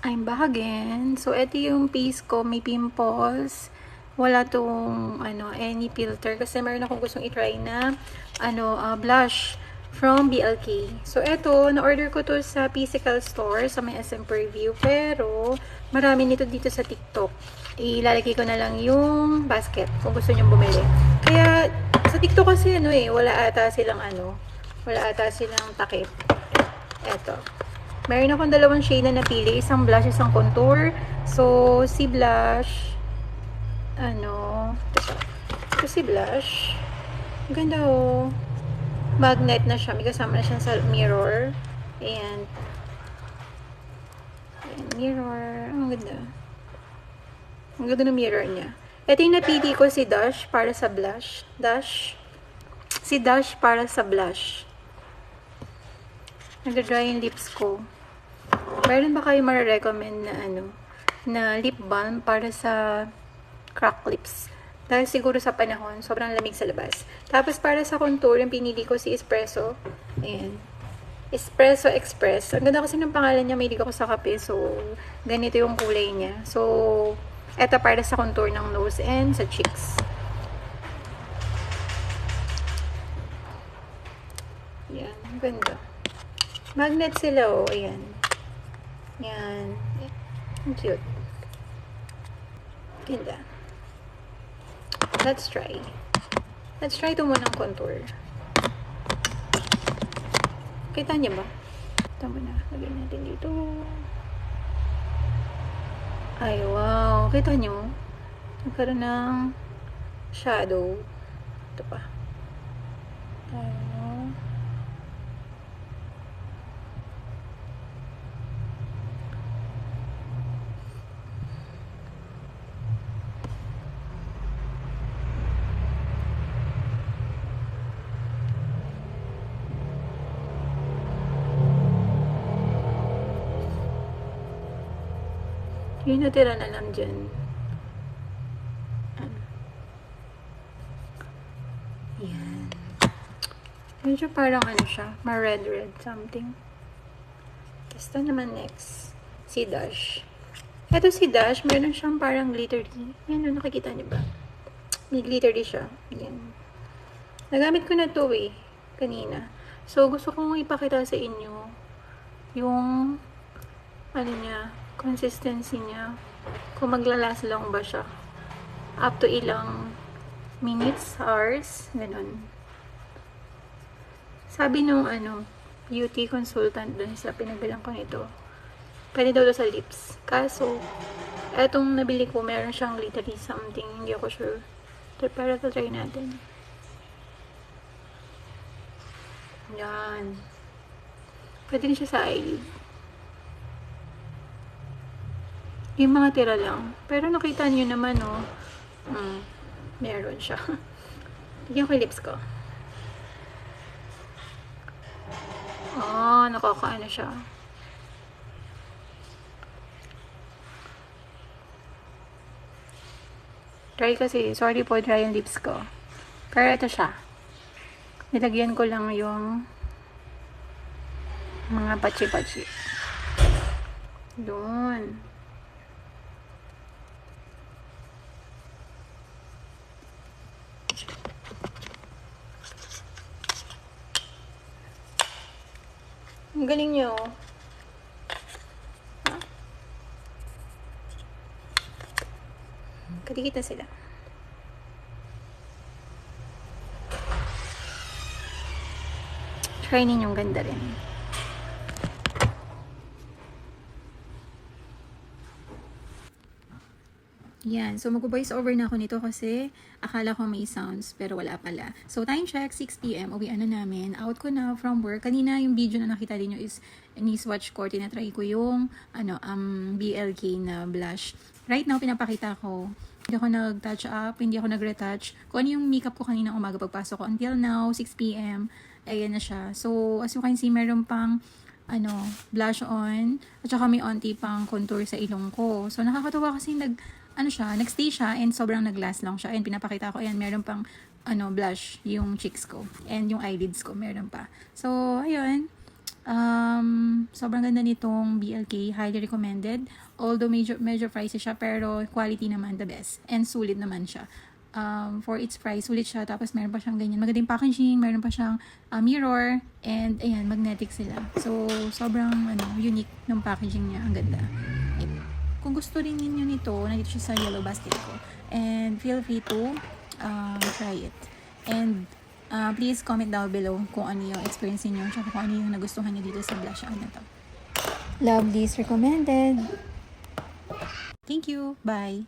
I'm back again. So, ito yung face ko. May pimples. Wala tong, any filter. Kasi meron akong gustong itry na, blush from BLK. So, ito, na-order ko to sa physical store, sa may SM Preview. Pero, marami nito dito sa TikTok. Ilalagay ko na lang yung basket kung gusto nyong bumili. Kaya, sa TikTok kasi, wala ata silang takip. Eto. Meron akong dalawang shade na napili. Isang blush, isang contour. So, si blush, ito si blush. Ganda oh. Magnet na siya. May kasama na siya sa mirror. And mirror. Ang ganda. Ang ganda ng mirror niya. Ito yung napili ko, si Dash para sa blush. Si Dash para sa blush. Nag-dry yung lips ko. Meron ba kayo ma-recommend na na lip balm para sa cracked lips? Dahil siguro sa panahon, sobrang lamig sa labas. Tapos para sa contour, yung pinili ko si Espresso. Ayan. Espresso Express. Ang ganda kasi ng pangalan niya, mahilig ako sa kape. So, ganito yung kulay niya. So, eto para sa contour ng nose and sa cheeks. Yan. Ang ganda. Magnet sila oh. Ayan. Yan. Ang cute. Ganda. Let's try. Let's try ito muna ng contour. Kita niyo ba? Ito muna. Lagay natin dito. Ay, wow. Kita niyo? Nagkaroon ng shadow. Ito pa. Yung natira na lang dyan. Yan. Medyo parang siya, ma-red something. Basta naman next, si Dash. Ito si Dash, meron siyang parang glittery. Yan, nakikita niyo ba? May glittery siya. Yan. Nagamit ko na to kanina. So, gusto kong ipakita sa inyo yung niya, consistency niya. Kung maglalast long ba siya. Up to ilang minutes, hours, ganun. Sabi nung beauty consultant dun sa pinagbilang ko nito, pwede daw sa lips. Kaso, etong nabili ko, meron siyang glittery something. Hindi ako sure. Pero try natin. Yan. Pwede rin siya sa eyelid. Yung mga tira lang. Pero nakita niyo naman, meron siya. Tignan ko yung lips ko. Nakakaano siya. Dry kasi. Sorry po, dry yung lips ko. Pero ito siya. Nilagyan ko lang yung mga pachi-pachi. Doon. Ang galing nyo. Kadikit na sila. Try ninyong ganda rin. Yan. So, mag-voice over na ako nito kasi akala ko may sounds pero wala pala. So, time check, 6 p.m. Uwian na namin. Out ko na from work. Kanina yung video na nakita din nyo is ni-swatch ko. Tinatry ko yung BLK na blush. Right now, pinapakita ko. Hindi ako nag-touch up. Hindi ako nag-retouch. Kung ano yung makeup ko kanina umaga pagpasok ko. Until now, 6 p.m. Ayan na siya. So, as you can see, meron pang blush on. At saka may onti pang contour sa ilong ko. So, nakakatuwa kasi nagstay siya and sobrang nag-last lang siya. And pinapakita ko, ayan, meron pang blush yung cheeks ko. And yung eyelids ko, meron pa. So, ayun. Sobrang ganda nitong BLK, highly recommended. Although medyo pricey siya, pero quality naman the best. And sulit naman siya. For its price, sulit siya. Tapos meron pa siyang ganyan. Magandang packaging, meron pa siyang mirror, and ayan, magnetic sila. So, sobrang unique ng packaging niya. Ang ganda. Kung gusto rin ninyo nito, nandito siya sa yellow basket ko. And feel free to try it. And please comment down below kung ano yung experience niyo, tsaka kung ano yung nagustuhan niyo dito sa blush on na to. Love this recommended. Thank you. Bye.